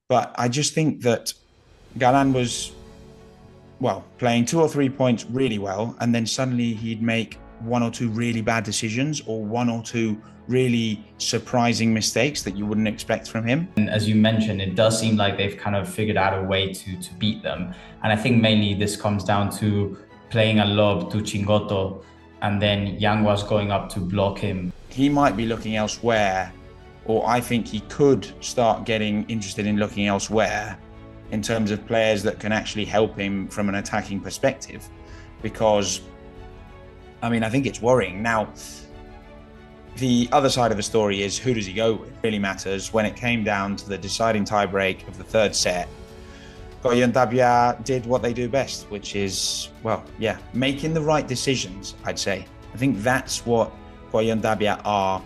But I just think that Galán was, well, playing 2 or 3 points really well, and then suddenly he'd make one or two really bad decisions or one or two really surprising mistakes that you wouldn't expect from him. And as you mentioned, it does seem like they've kind of figured out a way to beat them. And I think mainly this comes down to playing a lob to Chingotto and then Yanguas going up to block him. He might be looking elsewhere, or I think he could start getting interested in looking elsewhere in terms of players that can actually help him from an attacking perspective. Because, I mean, I think it's worrying. Now, the other side of the story is who does he go with? It really matters. When it came down to the deciding tiebreak of the third set, Coello and Tapia did what they do best, which is, well, yeah, making the right decisions, I'd say. I think that's what Coello and Tapia are,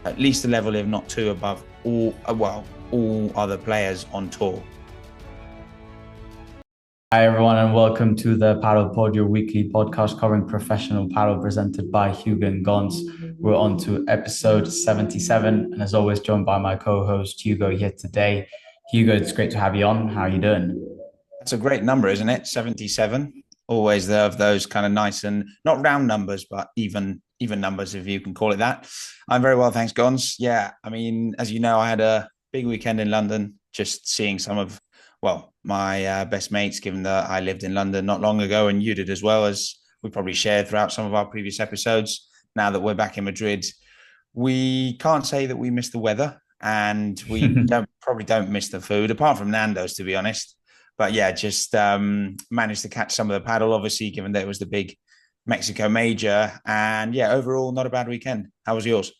at least a level, if not two, above all other players on tour. Hi, everyone, and welcome to the Padel Pod, your weekly podcast covering professional padel presented by Hugo and Gons. We're on to episode 77, and as always, joined by my co-host Hugo here today. Hugo, it's great to have you on. How are you doing? That's a great number, isn't it? 77. Always of those kind of nice and not round numbers, but even numbers, if you can call it that. I'm very well, thanks, Gons. Yeah, I mean, as you know, I had a big weekend in London, just seeing some of, well, my best mates, given that I lived in London not long ago, and you did as well, as we probably shared throughout some of our previous episodes. Now that we're back in Madrid, we can't say that we miss the weather, and we probably don't miss the food, apart from Nando's, to be honest. But yeah, just managed to catch some of the paddle, obviously, given that it was the big Mexico major. And yeah, overall, not a bad weekend. How was yours?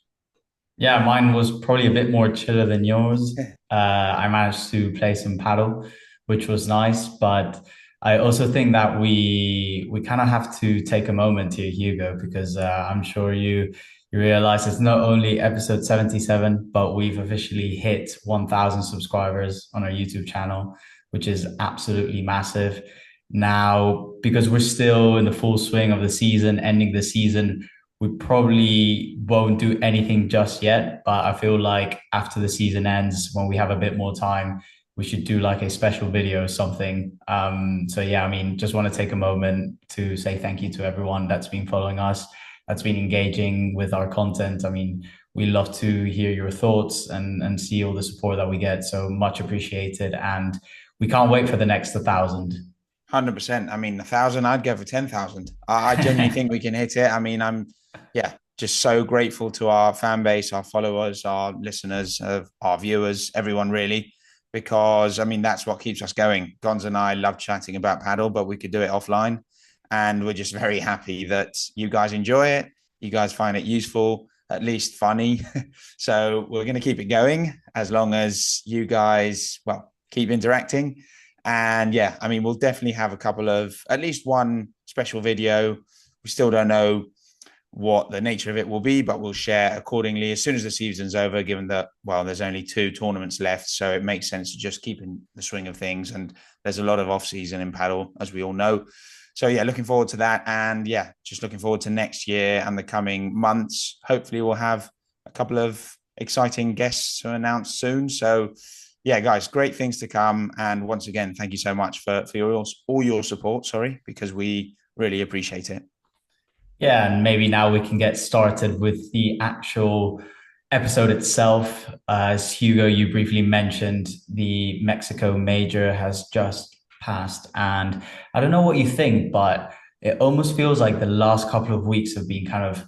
Yeah, mine was probably a bit more chiller than yours. I managed to play some paddle, which was nice, but I also think that we kind of have to take a moment here, Hugo, because I'm sure you realize it's not only episode 77, but we've officially hit 1,000 subscribers on our YouTube channel, which is absolutely massive. Now, because we're still in the full swing of the season, ending the season, we probably won't do anything just yet, but I feel like after the season ends, when we have a bit more time, we should do like a special video or something. So yeah, I mean, just want to take a moment to say thank you to everyone that's been following us, that's been engaging with our content. I mean, we love to hear your thoughts and see all the support that we get. So much appreciated. And we can't wait for the next 1,000. 100%. I mean, 1,000, I'd go for 10,000. I genuinely think we can hit it. I mean, yeah, just so grateful to our fan base, our followers, our listeners, our viewers, everyone really, because I mean, that's what keeps us going. Gonz and I love chatting about paddle, but we could do it offline. And we're just very happy that you guys enjoy it. You guys find it useful, at least funny. So we're going to keep it going as long as you guys, well, keep interacting. And yeah, I mean, we'll definitely have a couple of, at least one special video. We still don't know what the nature of it will be, but we'll share accordingly as soon as the season's over, given that, well, there's only 2 tournaments left. So it makes sense to just keep in the swing of things. And there's a lot of off season in paddle, as we all know. So yeah, looking forward to that. And yeah, just looking forward to next year and the coming months. Hopefully we'll have a couple of exciting guests to announce soon. So yeah, guys, great things to come. And once again, thank you so much for all your support, because we really appreciate it. Yeah, and maybe now we can get started with the actual episode itself. As Hugo, you briefly mentioned, the Mexico major has just passed. And I don't know what you think, but it almost feels like the last couple of weeks have been kind of,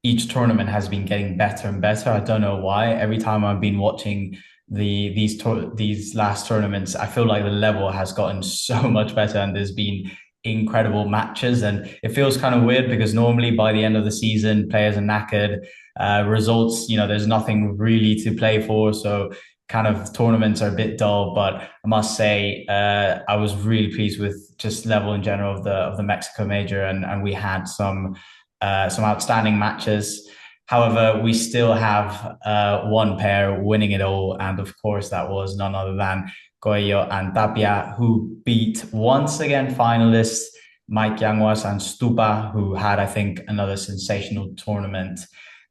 each tournament has been getting better and better. I don't know why. Every time I've been watching these last tournaments, I feel like the level has gotten so much better, and there's been incredible matches. And it feels kind of weird because normally by the end of the season, players are knackered. Results, there's nothing really to play for. So kind of tournaments are a bit dull, but I must say, I was really pleased with just level in general of the Mexico major, and we had some outstanding matches. However, we still have one pair winning it all, and of course, that was none other than Coello and Tapia, who beat once again finalists Mike Yanguas and Stupa, who had, I think, another sensational tournament.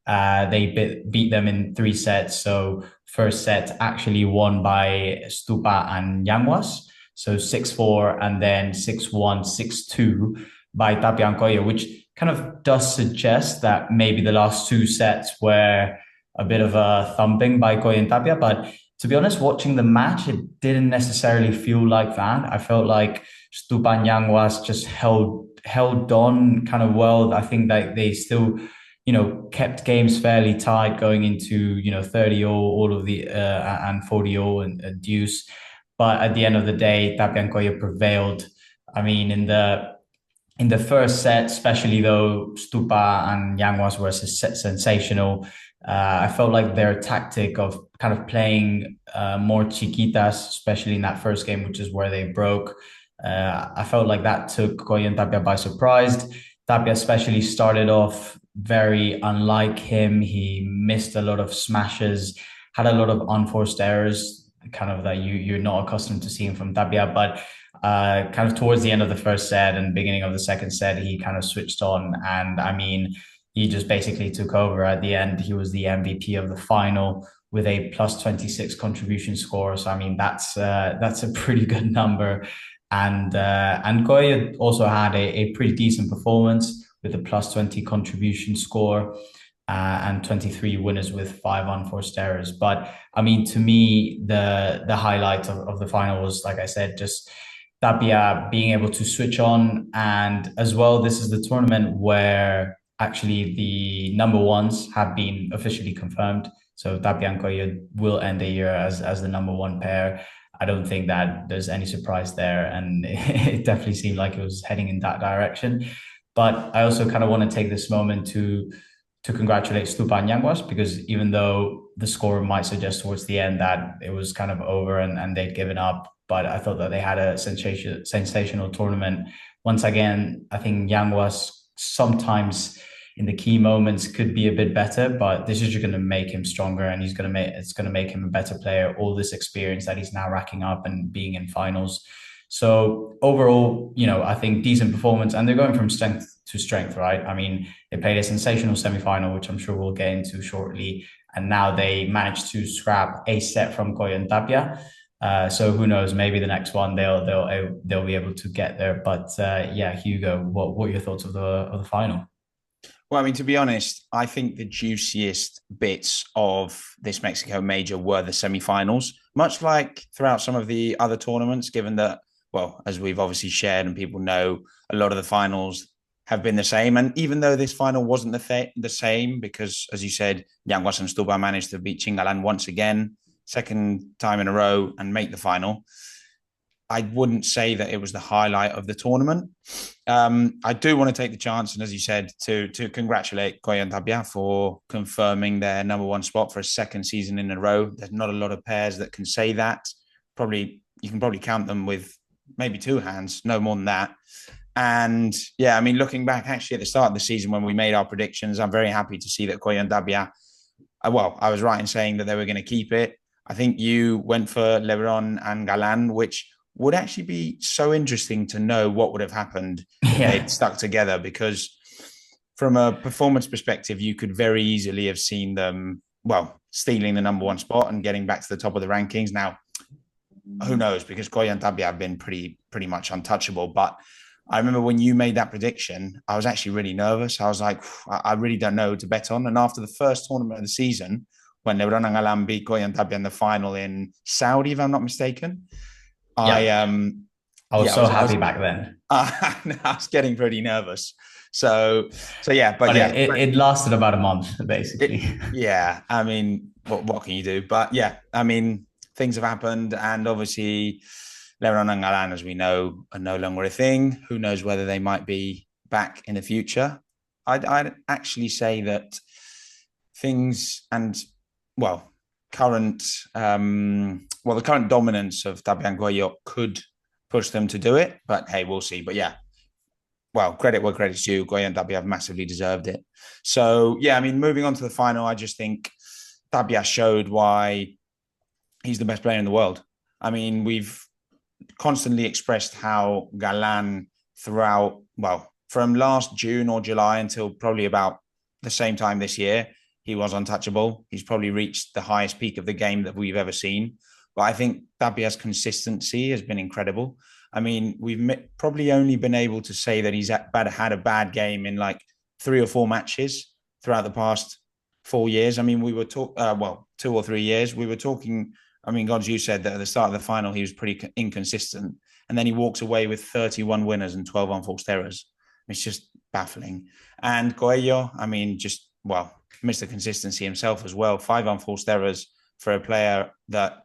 They beat them in 3 sets. So first set actually won by Stupa and Yanguas. So 6-4 and then 6-1, 6-2 by Tapia and Coello, which kind of does suggest that maybe the last two sets were a bit of a thumping by Coello and Tapia. But to be honest, watching the match, it didn't necessarily feel like that. I felt like Stupa and Yanguas just held on kind of well. I think that they still, kept games fairly tight going into, 30-all, all of the and 40-all and deuce. But at the end of the day, Tapia and Coello prevailed. I mean, in the first set, especially though Stupa and Yanguas were sensational, I felt like their tactic of kind of playing more chiquitas, especially in that first game, which is where they broke. I felt like that took Coello and Tapia by surprise. Tapia especially started off very unlike him. He missed a lot of smashes, had a lot of unforced errors, kind of that you're not accustomed to seeing from Tapia. But kind of towards the end of the first set and beginning of the second set, he kind of switched on. And I mean, he just basically took over at the end. He was the MVP of the final with a plus 26 contribution score. So I mean, that's a pretty good number. And Coello also had a pretty decent performance with a plus 20 contribution score and 23 winners with 5 unforced errors. But I mean, to me, the highlight of the final was, like I said, just Tapia being able to switch on. And as well, this is the tournament where actually the number ones have been officially confirmed. So Tapia and Coello will end the year as the number one pair. I don't think that there's any surprise there. And it definitely seemed like it was heading in that direction. But I also kind of want to take this moment to congratulate Stupa and Yanguas, because even though the score might suggest towards the end that it was kind of over and they'd given up, but I thought that they had a sensational tournament. Once again, I think Yanguas sometimes in the key moments could be a bit better, but this is just going to make him stronger, and it's going to make him a better player. All this experience that he's now racking up and being in finals. So overall, I think decent performance, and they're going from strength to strength, right? I mean, they played a sensational semi-final, which I'm sure we'll get into shortly, and now they managed to scrap a set from Coello and Tapia. So who knows? Maybe the next one they'll be able to get there. But yeah, Hugo, what are your thoughts of the final? Well, I mean, to be honest, I think the juiciest bits of this Mexico major were the semi-finals, much like throughout some of the other tournaments, given that, well, as we've obviously shared and people know, a lot of the finals have been the same. And even though this final wasn't the same, because as you said, Yanguas and Stupa managed to beat Chingalan once again, second time in a row, and make the final, I wouldn't say that it was the highlight of the tournament. I do want to take the chance, and as you said, to congratulate Coello and Tapia for confirming their number one spot for a second season in a row. There's not a lot of pairs that can say that. You can probably count them with maybe two hands, no more than that. And yeah, I mean, looking back actually at the start of the season when we made our predictions, I'm very happy to see that Coello and Tapia, I was right in saying that they were going to keep it. I think you went for Lebron and Galán, which would actually be so interesting to know what would have happened if they'd stuck together, because from a performance perspective, you could very easily have seen them, stealing the number one spot and getting back to the top of the rankings. Now, who knows, because Coello and Tapia have been pretty much untouchable. But I remember when you made that prediction, I was actually really nervous. I was like, I really don't know who to bet on. And after the first tournament of the season, when Lebrón and Galán beat Coello and Tapia in the final in Saudi, if I'm not mistaken, I was happy back then. I was getting pretty nervous. So yeah, but yeah, it lasted about a month basically. I mean, what can you do? But yeah, I mean, things have happened, and obviously, Lebrón and Galán, as we know, are no longer a thing. Who knows whether they might be back in the future? I'd actually say that things and the current dominance of Tapia and Coello could push them to do it, but hey, we'll see. But yeah, credit where credit's due. Coello and Tapia have massively deserved it. So yeah, I mean, moving on to the final, I just think Tapia showed why he's the best player in the world. I mean, we've constantly expressed how Galán throughout, from last June or July until probably about the same time this year, he was untouchable. He's probably reached the highest peak of the game that we've ever seen. But I think Tapia's consistency has been incredible. I mean, we've probably only been able to say that he's had a bad game in like 3 or 4 matches throughout the past 4 years. I mean, we were 2 or 3 years. We were talking. I mean, God, you said that at the start of the final he was pretty inconsistent, and then he walks away with 31 winners and 12 unforced errors. It's just baffling. And Coello, I mean, just Mr. Consistency himself as well. 5 unforced errors for a player that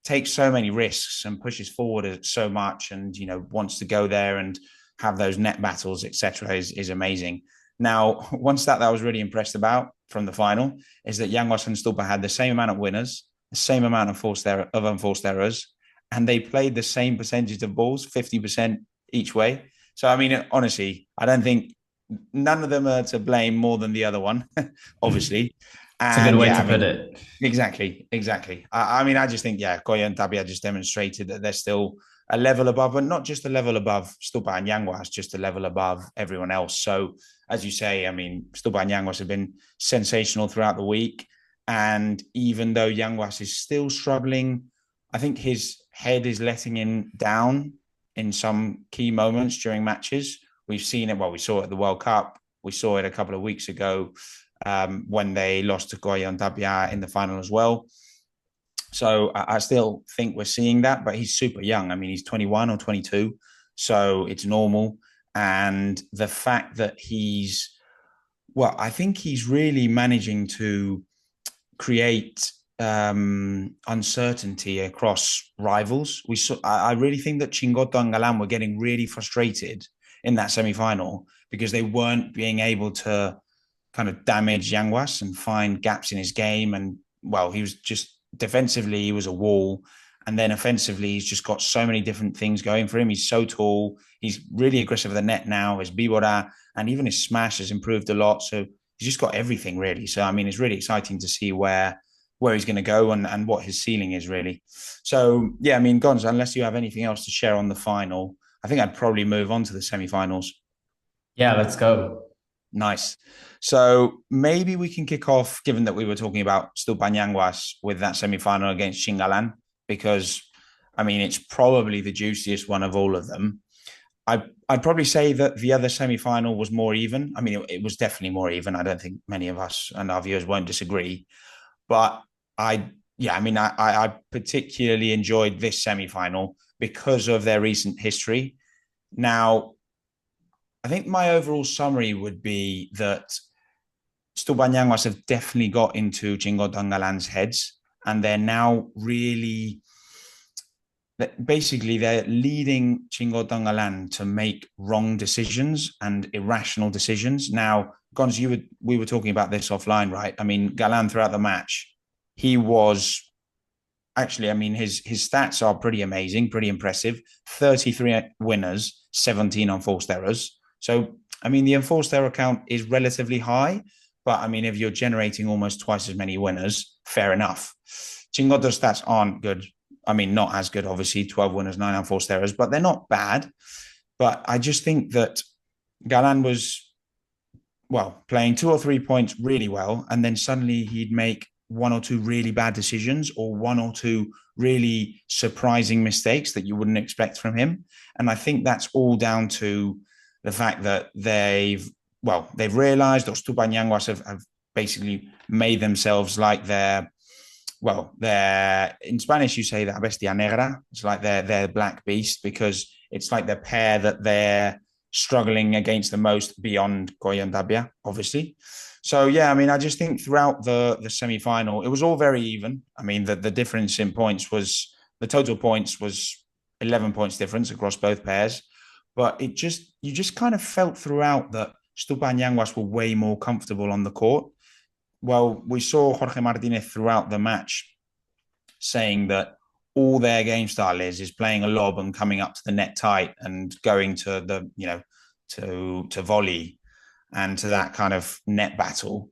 takes so many risks and pushes forward so much, and wants to go there and have those net battles, etc. is amazing. Now, one stat that I was really impressed about from the final is that Yanguas and Stupa had the same amount of winners, the same amount of unforced errors, and they played the same percentage of balls, 50% each way. So, I mean, honestly, I don't think none of them are to blame more than the other one, obviously. It's a good way to put it. Exactly. I mean, I just think, Coello and Tapia just demonstrated that they're still a level above, but not just a level above Stupa and Yanguas, just a level above everyone else. So, as you say, I mean, Stupa and Yanguas have been sensational throughout the week. And even though Yanguas is still struggling, I think his head is letting him down in some key moments during matches. We've seen it. Well, we saw it at the World Cup. We saw it a couple of weeks ago when they lost to Coello and Tapia in the final as well. So I still think we're seeing that, but he's super young. I mean, he's 21 or 22, so it's normal. And the fact that I think he's really managing to create uncertainty across rivals. I really think that Chingotto and Galán were getting really frustrated in that semi-final because they weren't being able to kind of damage Yanguas and find gaps in his game. And he was just defensively, he was a wall. And then offensively, he's just got so many different things going for him. He's so tall. He's really aggressive at the net now. His bibora and even his smash has improved a lot. So he's just got everything really. So, I mean, it's really exciting to see where he's going to go and what his ceiling is really. So, I mean, Gonz, unless you have anything else to share on the final, I think I'd probably move on to the semi-finals. Yeah, let's go. Nice. So maybe we can kick off, given that we were talking about Stupa and Yanguas, with that semi-final against Chingalan, because, I mean, it's probably the juiciest one of all of them. I'd probably say that the other semi-final was more even. I mean, it was definitely more even. I don't think many of us and our viewers won't disagree. But I particularly enjoyed this semi-final because of their recent history. Now, I think my overall summary would be that Stupa and Yanguas have definitely got into Chingotto and Galán's heads, and they're now really... Basically, they're leading Chingotto and Galán to make wrong decisions and irrational decisions. Now, Gonz, we were talking about this offline, right? I mean, Galán throughout the match, he was actually, I mean, his stats are pretty amazing, pretty impressive. 33 winners, 17 unforced errors. So, I mean, the enforced error count is relatively high, but I mean, if you're generating almost twice as many winners, fair enough. Chingotto's stats aren't good. I mean, not as good, obviously, 12 winners, 9 unforced errors, but they're not bad. But I just think that Galán was, playing 2 or 3 points really well, and then suddenly he'd make 1 or 2 really bad decisions or 1 or 2 really surprising mistakes that you wouldn't expect from him. And I think that's all down to the fact that they've realized, or Stupa and Yanguas have basically made themselves like they're in Spanish, you say that bestia negra. It's like they're black beast, because it's like the pair that they're struggling against the most beyond Coello and Tapia, obviously. So, I mean, I just think throughout the semi-final, it was all very even. I mean, the difference in points was, the total points was 11 points difference across both pairs. But you just kind of felt throughout that Stupa and Yanguas were way more comfortable on the court. Well, we saw Jorge Martinez throughout the match saying that all their game style is playing a lob and coming up to the net tight and going to the, to volley and to that kind of net battle.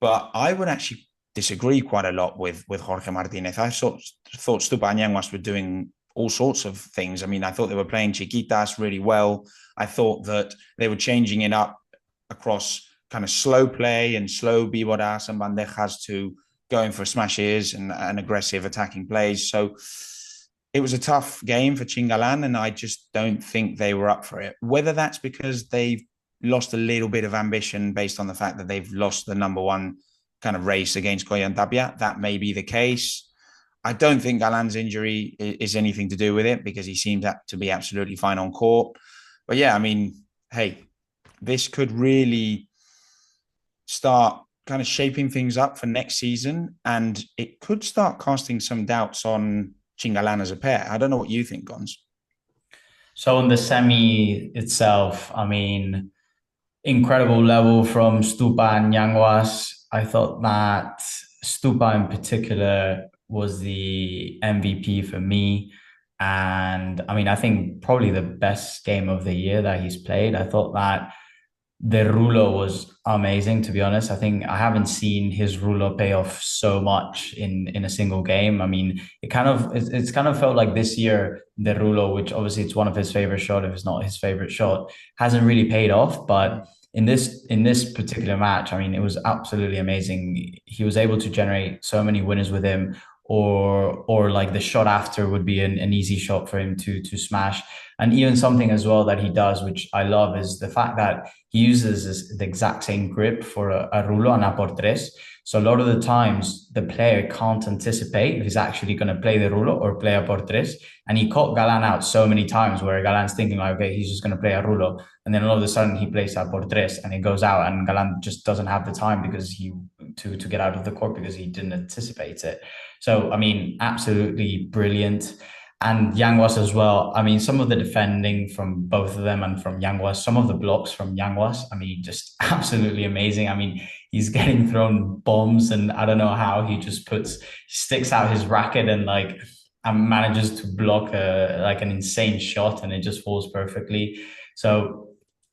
But I would actually disagree quite a lot with Jorge Martinez. I thought Stupa and Yanguas were doing all sorts of things. I mean, I thought they were playing chiquitas really well. I thought that they were changing it up across kind of slow play and slow bibodas and bandejas to going for smashes and aggressive attacking plays. So it was a tough game for Chingalan, and I just don't think they were up for it. Whether that's because they've lost a little bit of ambition based on the fact that they've lost the number one kind of race against Coello and Tapia, that may be the case. I don't think Galán's injury is anything to do with it because he seemed to be absolutely fine on court. But yeah, I mean, hey, this could really start kind of shaping things up for next season, and it could start casting some doubts on Chingalan as a pair. I don't know what you think, Gons. So in the semi itself, I mean, incredible level from Stupa and Yanguas. I thought that Stupa in particular was the MVP for me. And I mean, I think probably the best game of the year that he's played. I thought that the rulo was amazing, to be honest. I think I haven't seen his rulo pay off so much in a single game. I mean, it's kind of felt like this year the rulo, which obviously it's one of his favorite shot, if it's not his favorite shot, hasn't really paid off. But in this particular match, I mean, it was absolutely amazing. He was able to generate so many winners with him, or like the shot after would be an easy shot for him to smash. And even something as well that he does, which I love, is the fact that he uses the exact same grip for a rulo and a por tres. So a lot of the times the player can't anticipate if he's actually going to play the rulo or play a por tres. And he caught Galán out so many times where Galán's thinking like, okay, he's just going to play a rulo. And then all of a sudden he plays a por tres and it goes out, and Galán just doesn't have the time because to get out of the court because he didn't anticipate it. So, I mean, absolutely brilliant. And Yanguas as well. I mean, some of the defending from both of them and from Yanguas, some of the blocks from Yanguas, I mean, just absolutely amazing. I mean, he's getting thrown bombs, and I don't know how he just sticks out his racket and like and manages to block like an insane shot, and it just falls perfectly. So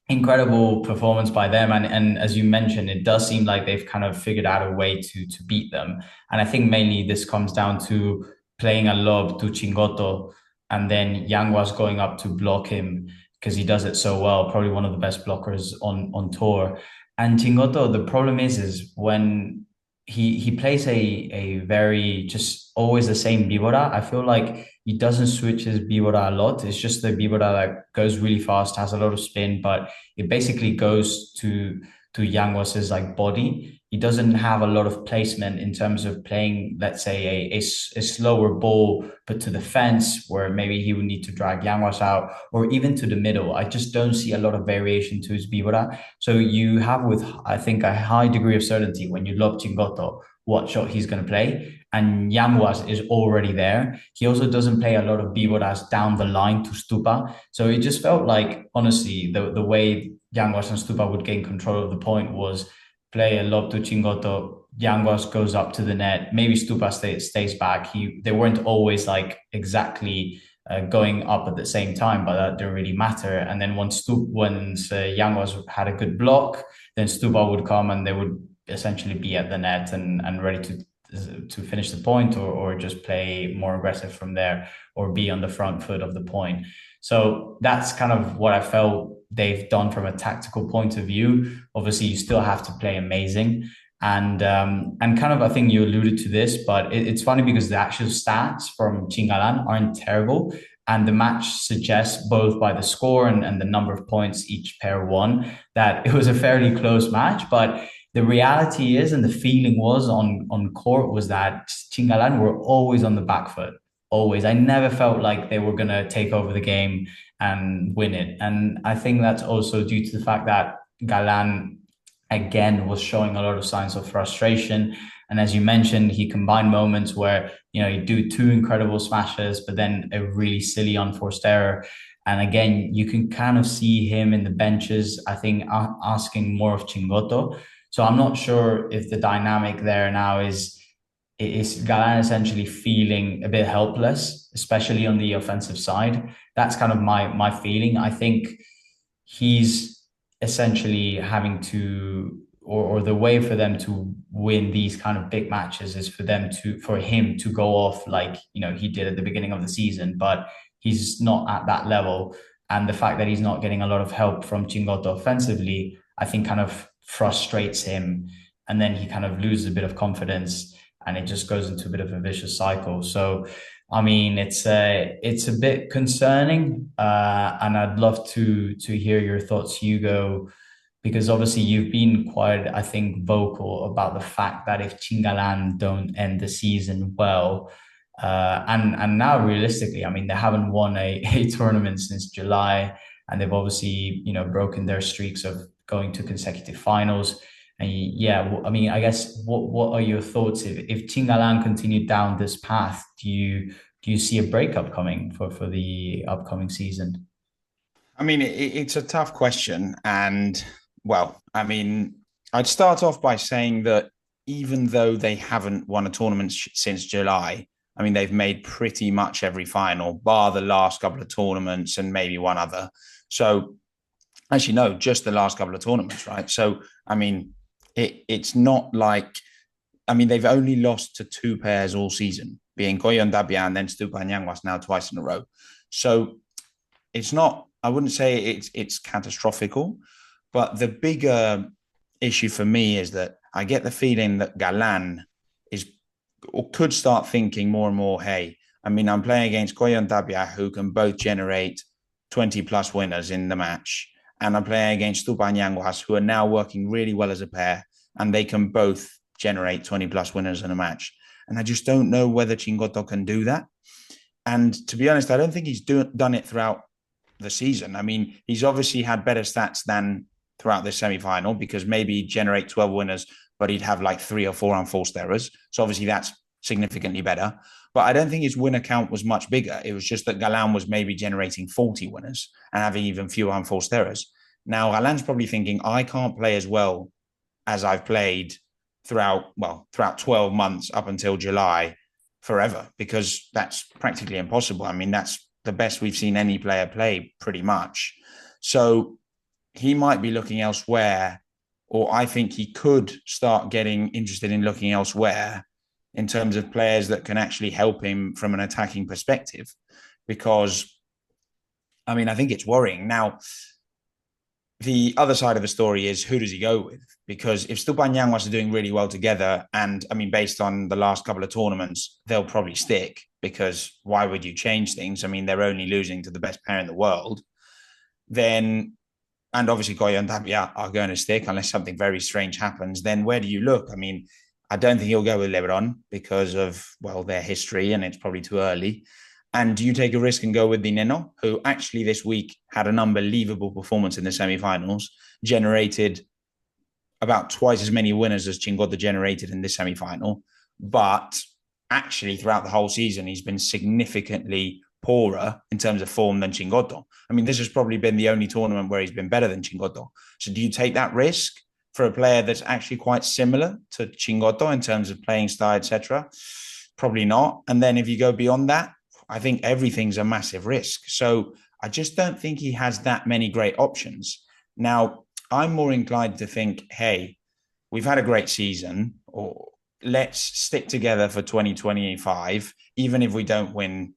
incredible performance by them. And as you mentioned, it does seem like they've kind of figured out a way to beat them. And I think mainly this comes down to playing a lob to Chingotto and then Yanguas going up to block him because he does it so well, probably one of the best blockers on tour. And Chingotto, the problem is when he plays a very just always the same bibora. I feel like he doesn't switch his bibora a lot. It's just the bibora that goes really fast, has a lot of spin, but it basically goes to Yanguas's like body. He doesn't have a lot of placement in terms of playing, let's say, a slower ball, but to the fence where maybe he would need to drag Yanguas out, or even to the middle. I just don't see a lot of variation to his bibora. So you have, with I think, a high degree of certainty when you lob Chingotto what shot he's going to play. And Yanguas is already there. He also doesn't play a lot of biboras down the line to Stupa. So it just felt like, honestly, the way Yanguas and Stupa would gain control of the point was play a lob to Chingotto, Yanguas goes up to the net, maybe Stupa stays back. They weren't always like exactly going up at the same time, but that didn't really matter. And then once Yanguas had a good block, then Stupa would come and they would essentially be at the net and ready to finish the point, or just play more aggressive from there, or be on the front foot of the point. So that's kind of what I felt they've done from a tactical point of view. Obviously, you still have to play amazing. And kind of, I think you alluded to this, but it's funny because the actual stats from Chingalan aren't terrible. And the match suggests, both by the score and the number of points each pair won, that it was a fairly close match. But the reality is, and the feeling was on court, was that Chingalan were always on the back foot. Always. I never felt like they were going to take over the game and win it. And I think that's also due to the fact that Galán, again, was showing a lot of signs of frustration. And as you mentioned, he combined moments where, he'd do two incredible smashes, but then a really silly unforced error. And again, you can kind of see him in the benches, I think, asking more of Chingotto. So I'm not sure if the dynamic there now is Galán essentially feeling a bit helpless, especially on the offensive side. That's kind of my feeling. I think he's essentially having to, or the way for them to win these kind of big matches is for him to go off like, he did at the beginning of the season, but he's not at that level. And the fact that he's not getting a lot of help from Chingotto offensively, I think kind of frustrates him, and then he kind of loses a bit of confidence, and it just goes into a bit of a vicious cycle. So, I mean, it's a bit concerning, and I'd love to hear your thoughts, Hugo, because obviously you've been quite, I think, vocal about the fact that if Chingalan don't end the season well, and now realistically, I mean, they haven't won a tournament since July, and they've obviously, you know, broken their streaks of going to consecutive finals. And yeah, I mean, I guess what are your thoughts if Chingalan continued down this path? Do you see a breakup coming for the upcoming season? I mean, it's a tough question. And well, I mean, I'd start off by saying that even though they haven't won a tournament since July, I mean, they've made pretty much every final, bar the last couple of tournaments and maybe one other. So, actually, no, just the last couple of tournaments, right? So, I mean, it's not like, I mean, they've only lost to two pairs all season, being Coello and Tapia and then Stupa and Yanguas now twice in a row. So, it's not, I wouldn't say it's catastrophical, but the bigger issue for me is that I get the feeling that Galán is or could start thinking more and more, hey, I mean, I'm playing against Coello and Tapia, who can both generate 20 plus winners in the match. And I'm playing against Stupa and Yanguas, who are now working really well as a pair, and they can both generate 20 plus winners in a match. And I just don't know whether Chingotto can do that. And to be honest, I don't think he's done it throughout the season. I mean, he's obviously had better stats than throughout this semi-final because maybe he'd generate 12 winners, but he'd have like 3 or 4 unforced errors. So obviously that's significantly better. But I don't think his winner count was much bigger. It was just that Galán was maybe generating 40 winners and having even fewer unforced errors. Now, Galán's probably thinking, I can't play as well as I've played throughout 12 months up until July forever, because that's practically impossible. I mean, that's the best we've seen any player play pretty much. So he might be looking elsewhere, or I think he could start getting interested in looking elsewhere in terms of players that can actually help him from an attacking perspective. Because, I mean, I think it's worrying. Now, the other side of the story is who does he go with? Because if Stupa and Yanguas are doing really well together, and I mean, based on the last couple of tournaments, they'll probably stick, because why would you change things? I mean, they're only losing to the best pair in the world. Then, and obviously Coello and Tapia are going to stick unless something very strange happens. Then where do you look? I mean, I don't think he'll go with Lebrón because of, well, their history, and it's probably too early. And do you take a risk and go with the Nenno, who actually this week had an unbelievable performance in the semi-finals, generated about twice as many winners as Chingotto generated in this semi-final, but actually throughout the whole season, he's been significantly poorer in terms of form than Chingotto. I mean, this has probably been the only tournament where he's been better than Chingotto. So do you take that risk for a player that's actually quite similar to Chingotto in terms of playing style, etc.? Probably not. And then if you go beyond that, I think everything's a massive risk. So I just don't think he has that many great options. Now, I'm more inclined to think, hey, we've had a great season, or let's stick together for 2025, even if we don't win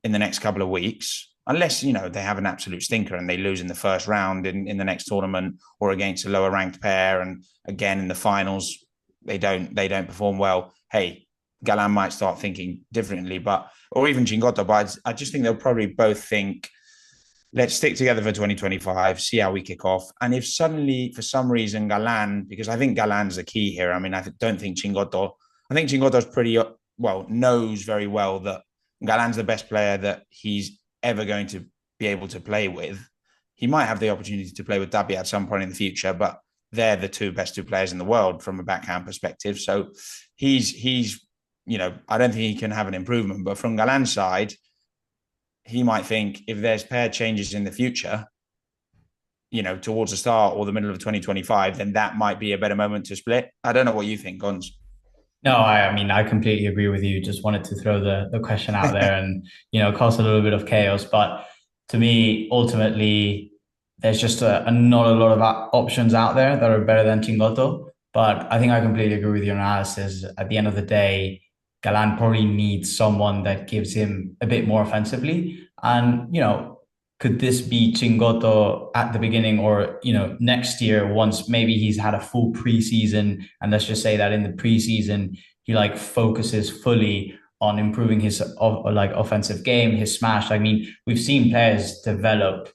in the next couple of weeks, unless, you know, they have an absolute stinker and they lose in the first round in the next tournament, or against a lower ranked pair. And again, in the finals, they don't perform well. Hey, Galán might start thinking differently, or even Chingotto, but I just think they'll probably both think, let's stick together for 2025, see how we kick off. And if suddenly, for some reason, Galán, because I think Galán's the key here. I mean, I don't think Chingotto, I think Chingotto's pretty, well, knows very well that Galán's the best player that he's ever going to be able to play with. He might have the opportunity to play with Tapia at some point in the future, but they're the best two players in the world from a backhand perspective. So he's you know, I don't think he can have an improvement. But from Galán's side, he might think if there's pair changes in the future, you know, towards the start or the middle of 2025, then that might be a better moment to split. I don't know what you think, Gons. No, I mean, I completely agree with you. Just wanted to throw the question out there and, you know, cause a little bit of chaos. But to me, ultimately, there's just not a lot of options out there that are better than Chingotto. But I think I completely agree with your analysis. At the end of the day, Galán probably needs someone that gives him a bit more offensively. And, you know, could this be Chingotto at the beginning, or next year, once maybe he's had a full preseason, and let's just say that in the preseason he like focuses fully on improving his offensive game, his smash. I mean, we've seen players develop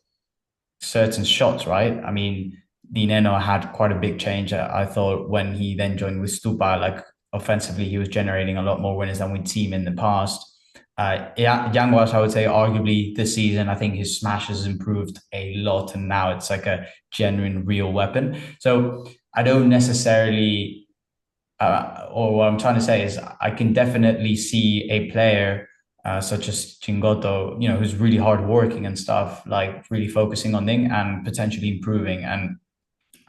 certain shots, right? I mean, Nenno had quite a big change. I thought when he then joined with Stupa, like offensively, he was generating a lot more winners than we'd seen in the past. Yeah, Yanguas, I would say, arguably this season, I think his smash has improved a lot, and now it's like a genuine, real weapon. So I don't necessarily, or what I'm trying to say is, I can definitely see a player such as Chingotto, who's really hardworking and stuff, like really focusing on thing and potentially improving. And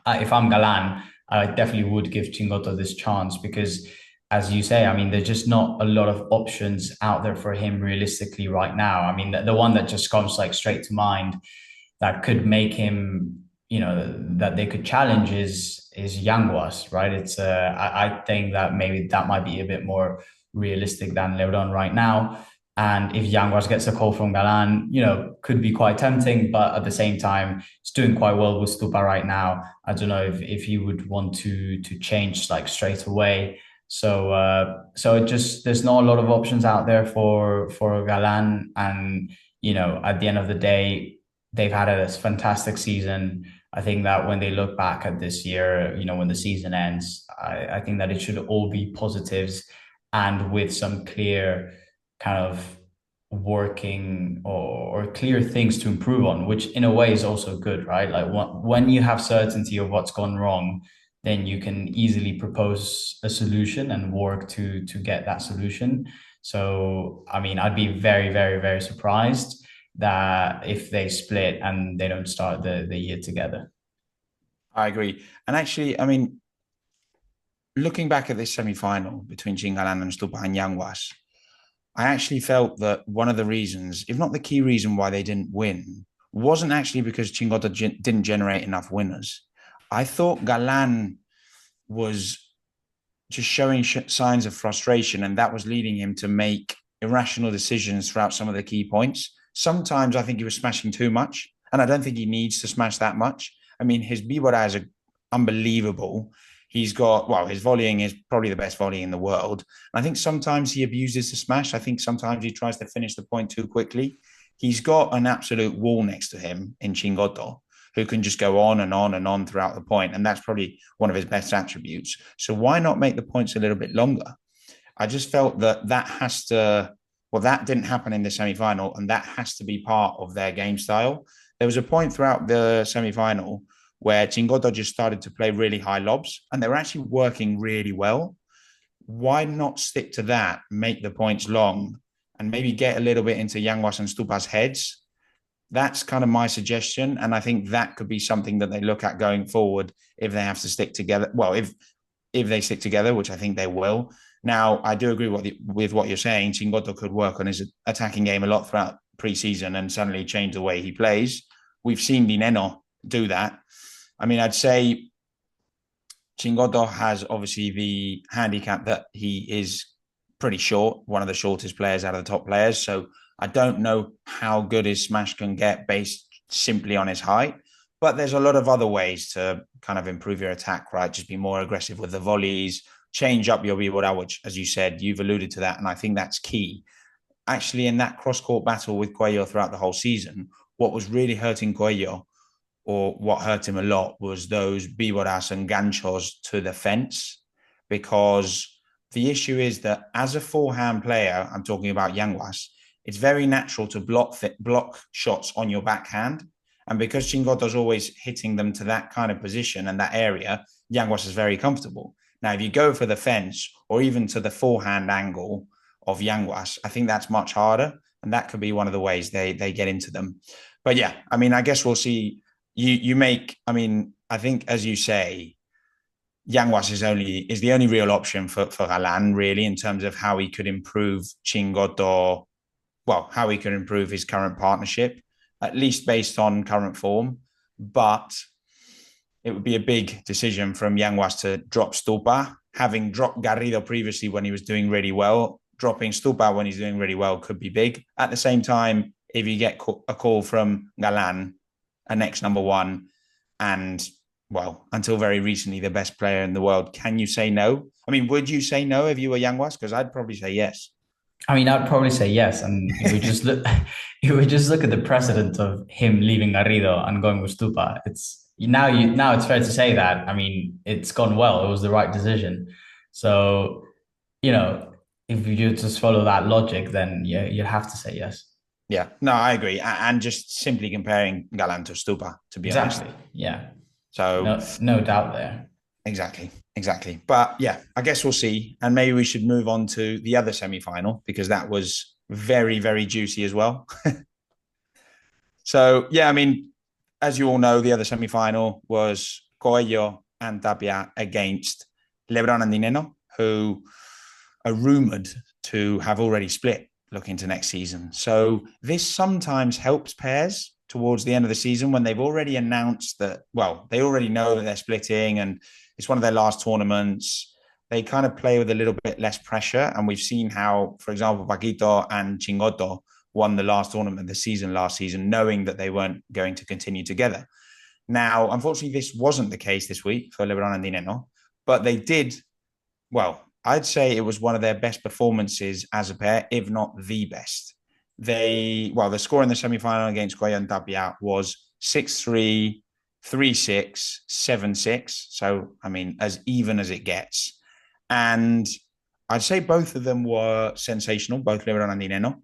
if I'm Galán, I definitely would give Chingotto this chance because, as you say, I mean, there's just not a lot of options out there for him realistically right now. I mean, the one that just comes like straight to mind that could make him, that they could challenge is Yanguas, right? I think that maybe that might be a bit more realistic than Lebrón right now. And if Yanguas gets a call from Galán, could be quite tempting, but at the same time, he's doing quite well with Stupa right now. I don't know if you would want to change like straight away. So it just, there's not a lot of options out there for Galán, and at the end of the day, they've had a fantastic season. I think that when they look back at this year, when the season ends, I think that it should all be positives and with some clear kind of working or clear things to improve on, which in a way is also good, right? Like when you have certainty of what's gone wrong, then you can easily propose a solution and work to get that solution. So, I mean, I'd be very, very, very surprised that if they split and they don't start the year together. I agree. And actually, I mean, looking back at this semi-final between Chingalan and Stupa and Yanguas, I actually felt that one of the reasons, if not the key reason why they didn't win, wasn't actually because Chingotto didn't generate enough winners. I thought Galán was just showing signs of frustration, and that was leading him to make irrational decisions throughout some of the key points. Sometimes I think he was smashing too much, and I don't think he needs to smash that much. I mean, his biboras are unbelievable. He's got, well, his volleying is probably the best volley in the world. And I think sometimes he abuses the smash. I think sometimes he tries to finish the point too quickly. He's got an absolute wall next to him in Chingotto, who can just go on and on and on throughout the point. And that's probably one of his best attributes. So why not make the points a little bit longer? I just felt that has to, well, that didn't happen in the semi-final, and that has to be part of their game style. There was a point throughout the semi-final where Chingotto just started to play really high lobs, and they were actually working really well. Why not stick to that, make the points long, and maybe get a little bit into Yanguas and Stupa's heads? That's kind of my suggestion, and I think that could be something that they look at going forward if they have to stick together. Well, if they stick together, which I think they will. Now, I do agree with what you're saying. Chingotto could work on his attacking game a lot throughout preseason and suddenly change the way he plays. We've seen Nenno do that. I mean, I'd say Chingotto has obviously the handicap that he is pretty short, one of the shortest players out of the top players. So I don't know how good his smash can get based simply on his height. But there's a lot of other ways to kind of improve your attack, right? Just be more aggressive with the volleys, change up your bibora, which, as you said, you've alluded to that. And I think that's key. Actually, in that cross-court battle with Coello throughout the whole season, what was really hurting Coello, or what hurt him a lot, was those biboras and ganchos to the fence. Because the issue is that as a forehand player, I'm talking about Yanguas, it's very natural to block shots on your backhand. And because Chingotto's always hitting them to that kind of position and that area, Yanguas is very comfortable. Now, if you go for the fence or even to the forehand angle of Yanguas, I think that's much harder. And that could be one of the ways they get into them. But yeah, I mean, I guess we'll see. I think, as you say, Yanguas is the only real option for Galán, really, in terms of how he could improve Chingotto, well, how he could improve his current partnership, at least based on current form. But it would be a big decision from Yanguas to drop Stupa. Having dropped Garrido previously when he was doing really well, dropping Stupa when he's doing really well could be big. At the same time, if you get a call from Galán, an ex-number one, and, well, until very recently, the best player in the world, can you say no? I mean, would you say no if you were Yanguas? Because I'd probably say yes. I mean, I'd probably say yes. And if we just look, if we just look at the precedent of him leaving Garrido and going with Stupa, now it's fair to say that. I mean, it's gone well. It was the right decision. So, you know, if you just follow that logic, then yeah, you have to say yes. Yeah, no, I agree. And just simply comparing Galán to Stupa, to be honest. Exactly. Yeah. So no doubt there. Exactly. But yeah, I guess we'll see. And maybe we should move on to the other semi-final, because that was very, very juicy as well. So yeah, I mean, as you all know, the other semi-final was Coello and Tapia against Lebrón and Nenno, who are rumoured to have already split looking to next season. So this sometimes helps pairs towards the end of the season when they've already announced that, well, they already know that they're splitting and it's one of their last tournaments. They kind of play with a little bit less pressure. And we've seen how, for example, Paquito and Chingotto won the last tournament of the season last season, knowing that they weren't going to continue together. Now, unfortunately, this wasn't the case this week for Lebrón and Nenno, but they did, well, I'd say it was one of their best performances as a pair, if not the best. The score in the semi-final against Coello and Tapia was 6-3, 3-6, 7-6. So, I mean, as even as it gets. And I'd say both of them were sensational, both Lebrón and Nenno.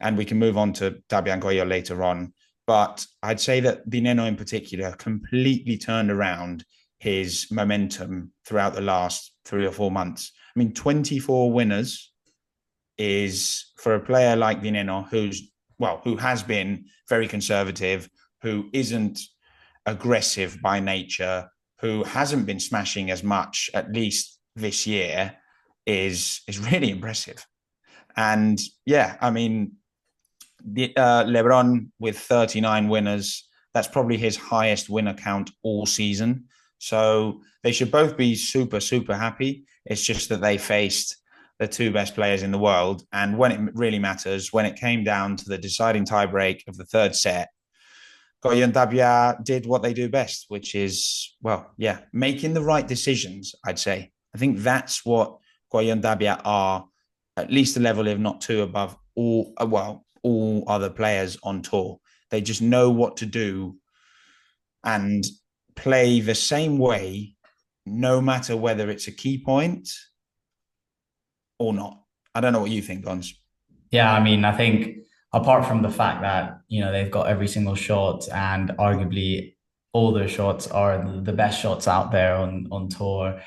And we can move on to Tapia and Coello later on. But I'd say that Nenno in particular completely turned around his momentum throughout the last 3 or 4 months. I mean, 24 winners is, for a player like Nenno, who has been very conservative, who isn't aggressive by nature, who hasn't been smashing as much, at least this year, is really impressive. And yeah, I mean, Lebrón with 39 winners, that's probably his highest winner count all season. So they should both be super, super happy. It's just that they faced the two best players in the world. And when it really matters, when it came down to the deciding tiebreak of the third set, Coello and Tapia did what they do best, which is, making the right decisions, I'd say. I think that's what Coello and Tapia are, at least a level, if not two, above all other players on tour. They just know what to do and play the same way, no matter whether it's a key point or not. I don't know what you think, Gons. Yeah, I mean, I think apart from the fact that, they've got every single shot and arguably all their shots are the best shots out there on tour,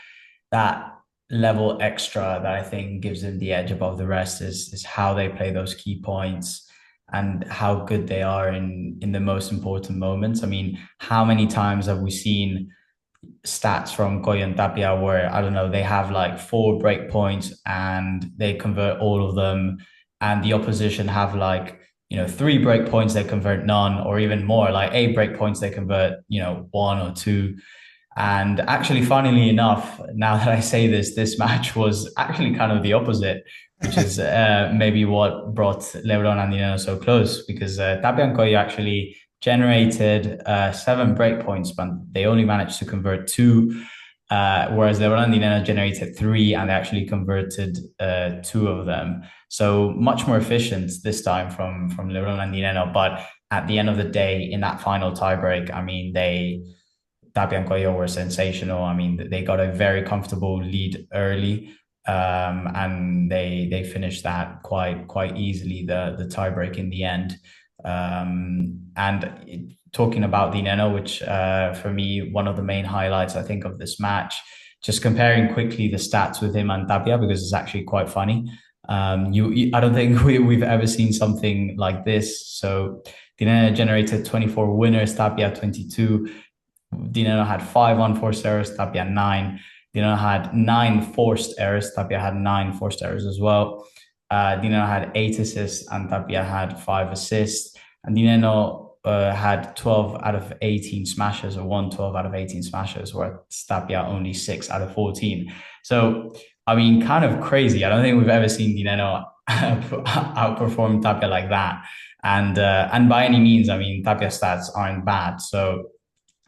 that level extra that I think gives them the edge above the rest is how they play those key points and how good they are in the most important moments. I mean, how many times have we seen stats from Coello and Tapia where, I don't know, they have like 4 break points and they convert all of them, and the opposition have like, 3 break points, they convert none, or even more, like 8 break points, they convert, 1 or 2. And actually, funnily enough, now that I say this match was actually kind of the opposite, which is maybe what brought Lebrón and Nenno so close, because Tapia and Coello actually generated 7 breakpoints, but they only managed to convert 2, whereas Lebrón and Nenno generated 3, and they actually converted 2 of them. So much more efficient this time from Lebrón and Nenno. But at the end of the day, in that final tiebreak, I mean, Tapia and Coello were sensational. I mean, they got a very comfortable lead early, and they finished that quite easily, the tiebreak in the end. And talking about the Nenno, which for me, one of the main highlights, I think, of this match, just comparing quickly the stats with him and Tapia, because it's actually quite funny. I don't think we've ever seen something like this. So Nenno generated 24 winners, Tapia 22. Nenno had 5 unforced errors, Tapia 9. Nenno had 9 forced errors, Tapia had 9 forced errors as well. Nenno had 8 assists and Tapia had 5 assists. And Nenno had 12 out of 18 smashes, or won 12 out of 18 smashes, where Tapia only 6 out of 14. So, I mean, kind of crazy. I don't think we've ever seen Nenno outperform Tapia like that. And by any means, I mean, Tapia stats aren't bad. So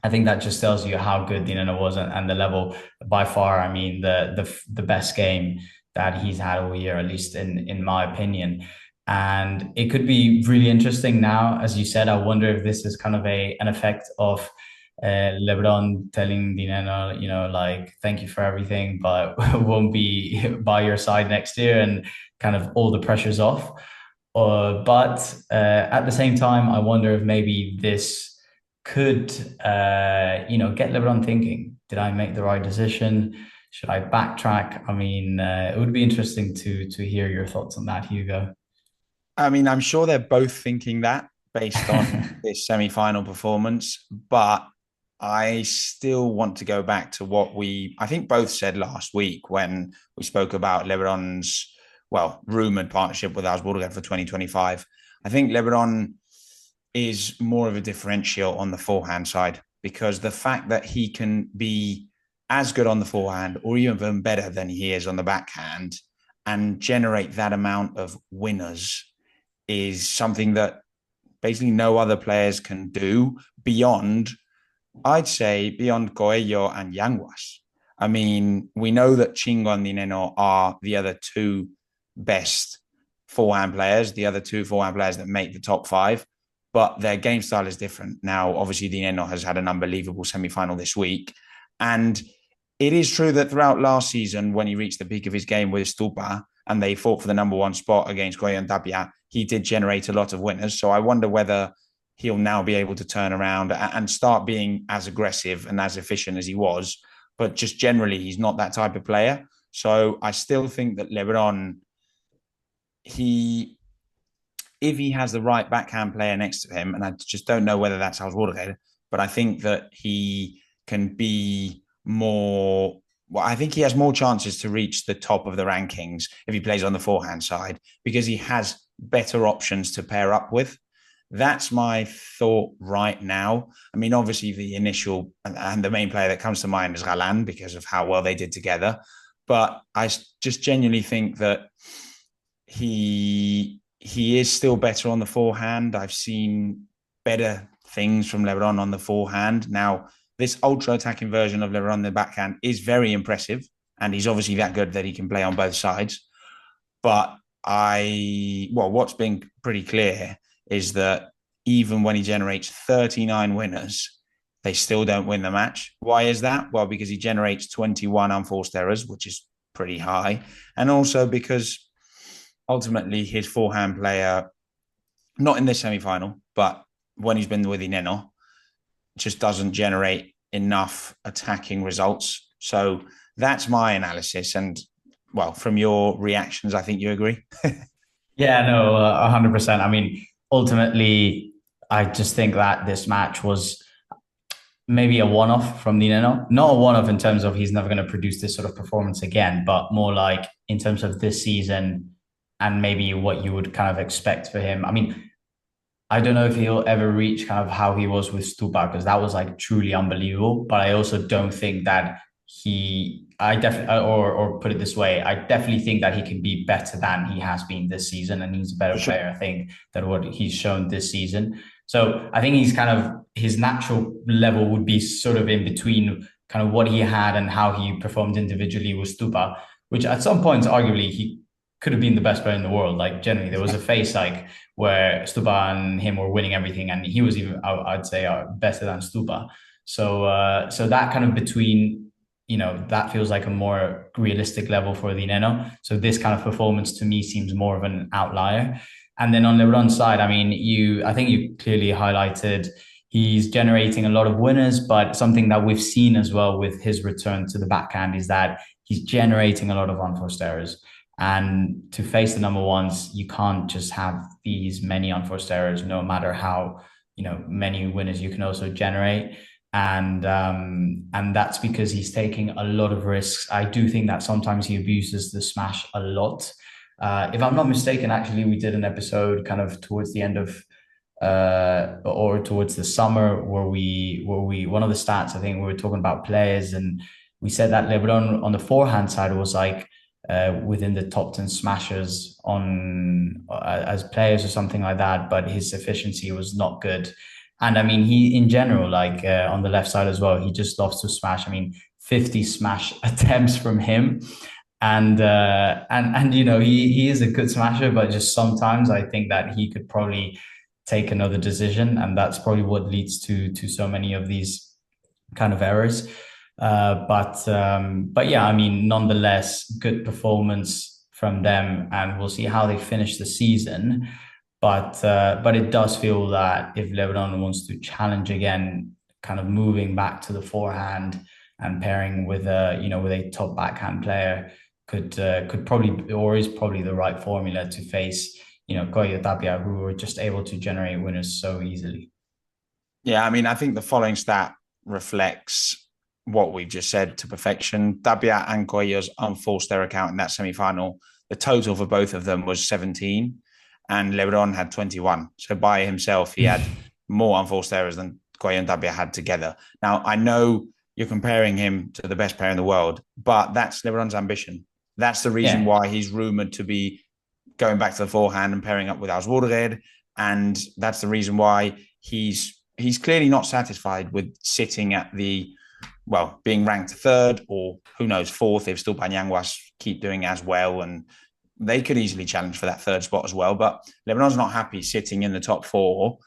I think that just tells you how good Nenno was, and the level by far. I mean, the best game that he's had all year, at least in my opinion. And it could be really interesting now, as you said. I wonder if this is kind of an effect of Lebron telling Nenno, like, thank you for everything, but won't be by your side next year, and kind of all the pressure's off. But at the same time, I wonder if maybe this could, get Lebron thinking, did I make the right decision? Should I backtrack? I mean, it would be interesting to hear your thoughts on that, Hugo. I mean, I'm sure they're both thinking that based on this semi-final performance, but I still want to go back to what I think both said last week when we spoke about Lebron's, well, rumored partnership with Augsburg for 2025. I think Lebron is more of a differential on the forehand side, because the fact that he can be as good on the forehand or even better than he is on the backhand and generate that amount of winners is something that basically no other players can do beyond, I'd say, beyond Coello and Yanguas. I mean, we know that Chingalan and Nenno are the other two best forehand players, the other two forehand players that make the top five, but their game style is different. Now, obviously, Nenno has had an unbelievable semi-final this week. And it is true that throughout last season, when he reached the peak of his game with Stupa and they fought for the number one spot against Coello and Tapia, he did generate a lot of winners. So I wonder whether he'll now be able to turn around and start being as aggressive and as efficient as he was. But just generally, he's not that type of player. So I still think that Lebron, if he has the right backhand player next to him, and I just don't know whether that's Augsburg, but I think that he can be more. Well, I think he has more chances to reach the top of the rankings if he plays on the forehand side, because he has better options to pair up with. That's my thought right now. I mean, obviously, the initial and the main player that comes to mind is Galán because of how well they did together. But I just genuinely think that he is still better on the forehand. I've seen better things from Lebrón on the forehand. Now, this ultra attacking version of Lebrón on the backhand is very impressive, and he's obviously that good that he can play on both sides. But what's been pretty clear is that even when he generates 39 winners, they still don't win the match. Why is that? Well, because he generates 21 unforced errors, which is pretty high. And also because ultimately his forehand player, not in this semi-final, but when he's been with Nenno, just doesn't generate enough attacking results. So that's my analysis. And well, from your reactions, I think you agree. Yeah, no, 100%. I mean, ultimately, I just think that this match was maybe a one-off from Nenno. Not a one-off in terms of he's never going to produce this sort of performance again, but more like in terms of this season and maybe what you would kind of expect for him. I mean, I don't know if he'll ever reach kind of how he was with Stupa, because that was like truly unbelievable. But I also don't think that I definitely, or put it this way, I definitely think that he can be better than he has been this season, and he's a better player, I think, than what he's shown this season. So I think he's kind of, his natural level would be sort of in between kind of what he had and how he performed individually with Stupa, which at some points, arguably, he could have been the best player in the world. Like generally, there was a phase like where Stupa and him were winning everything, and he was even, I'd say, better than Stupa. So, so that kind of between, that feels like a more realistic level for the Nenno. So this kind of performance to me seems more of an outlier. And then on Lebron's side, I mean, I think you clearly highlighted he's generating a lot of winners, but something that we've seen as well with his return to the backhand is that he's generating a lot of unforced errors. And to face the number ones, you can't just have these many unforced errors, no matter how many winners you can also generate. And that's because he's taking a lot of risks. I do think that sometimes he abuses the smash a lot. If I'm not mistaken, actually, we did an episode kind of towards the end of or towards the summer where we one of the stats, I think we were talking about players, and we said that Lebron on the forehand side was like within the top 10 smashers on as players or something like that, but his efficiency was not good. And I mean, he in general, like on the left side as well, he just loves to smash. I mean, 50 smash attempts from him. And you know, he is a good smasher, but just sometimes I think that he could probably take another decision, and that's probably what leads to so many of these kind of errors. But yeah, I mean, nonetheless, good performance from them, and we'll see how they finish the season. But it does feel that if Lebrón wants to challenge again, kind of moving back to the forehand and pairing with a with a top backhand player could probably, or is probably, the right formula to face Coello, Tapia, who are just able to generate winners so easily. Yeah, I mean, I think the following stat reflects what we've just said to perfection. Tapia and Coello's unforced their account in that semi-final. The total for both of them was 17, and Lebron had 21. So by himself, he had more unforced errors than Coello and Tapia had together. Now, I know you're comparing him to the best player in the world, but that's Lebron's ambition. That's the reason why he's rumored to be going back to the forehand and pairing up with Arturo. And that's the reason why he's clearly not satisfied with sitting at being ranked third, or who knows, fourth, if Stupa and Yanguas keep doing as well. And they could easily challenge for that third spot as well. But Lebron's not happy sitting in the top four,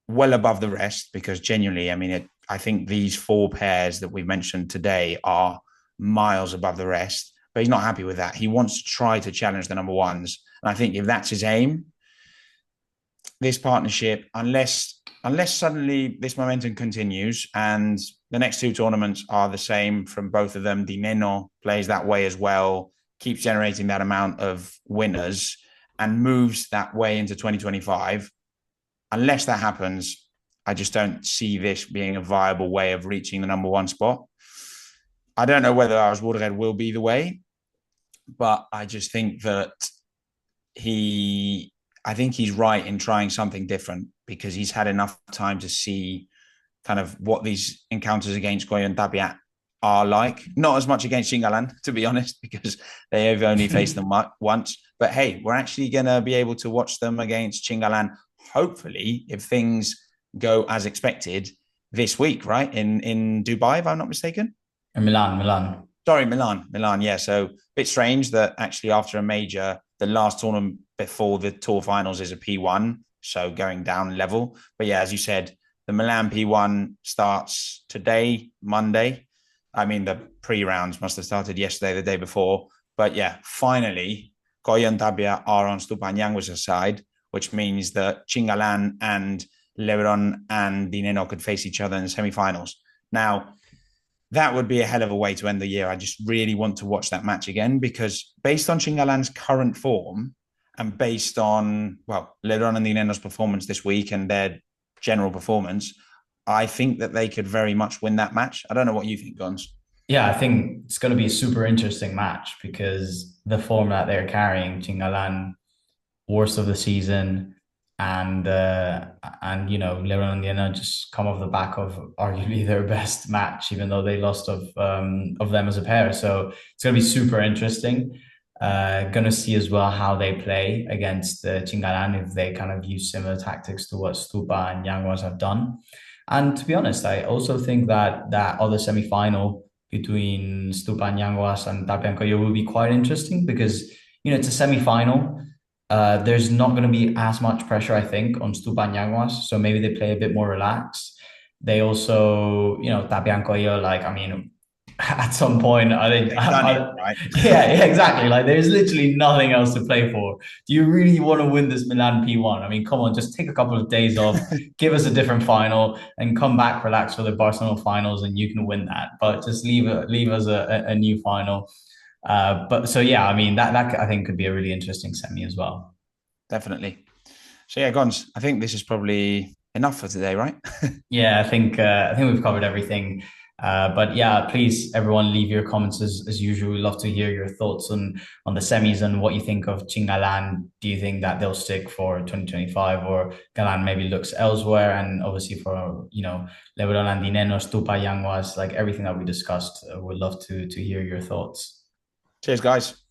well above the rest, because genuinely, I mean, I think these four pairs that we've mentioned today are miles above the rest. But he's not happy with that. He wants to try to challenge the number ones. And I think if that's his aim, this partnership, unless suddenly this momentum continues and the next two tournaments are the same from both of them, the Nenno plays that way as well, keeps generating that amount of winners and moves that way into 2025. Unless that happens, I just don't see this being a viable way of reaching the number one spot. I don't know whether Arturo will be the way, but I just think that I think he's right in trying something different, because he's had enough time to see kind of what these encounters against Coello and Tapia are like. Not as much against Chingalan, to be honest, because they have only faced them once. But hey, we're actually going to be able to watch them against Chingalan, hopefully, if things go as expected, this week, right? In Dubai, if I'm not mistaken. In Milan. Sorry, Milan. Yeah. So a bit strange that actually after a major, the last tournament before the tour finals is a P1. So going down level. But yeah, as you said, the Milan P1 starts today, Monday. I mean, the pre-rounds must have started yesterday, the day before. But yeah, finally, Coello and Tapia are on Stupa and Yanguas' side, which means that Chingalan and Lebrón and Nenno could face each other in the semi-finals. Now, that would be a hell of a way to end the year. I just really want to watch that match again, because based on Chingalan's current form and based on, Lebrón and Nenno's performance this week and their general performance, I think that they could very much win that match. I don't know what you think, Gons. Yeah, I think it's going to be a super interesting match, because the form that they're carrying, Chingalan, worst of the season, and Lebrón and Nenno just come off the back of arguably their best match, even though they lost of them as a pair. So it's going to be super interesting. Going to see as well how they play against Chingalan, if they kind of use similar tactics to what Stupa and Yanguas have done. And to be honest, I also think that other semi-final between Stupa and Yanguas and Tapia and Coello will be quite interesting, because it's a semi-final. There's not going to be as much pressure, I think, on Stupa and Yanguas. So maybe they play a bit more relaxed. They also, Tapia and Coello, like, I mean, at some point, I think, right? Yeah, exactly. Like, there's literally nothing else to play for. Do you really want to win this Milan P1? I mean, come on, just take a couple of days off, give us a different final, and come back, relax for the Barcelona finals, and you can win that. But just leave us a new final. But so yeah, I mean, that I think could be a really interesting semi as well. Definitely. So yeah, Gons, I think this is probably enough for today, right? Yeah, I think we've covered everything. But yeah, please, everyone, leave your comments as usual. We love to hear your thoughts on the semis and what you think of Chingalan. Do you think that they'll stick for 2025, or Galán maybe looks elsewhere? And obviously for Lebrón and Nenno, Stupa, Yanguas, like everything that we discussed, we'd love to hear your thoughts. Cheers, guys.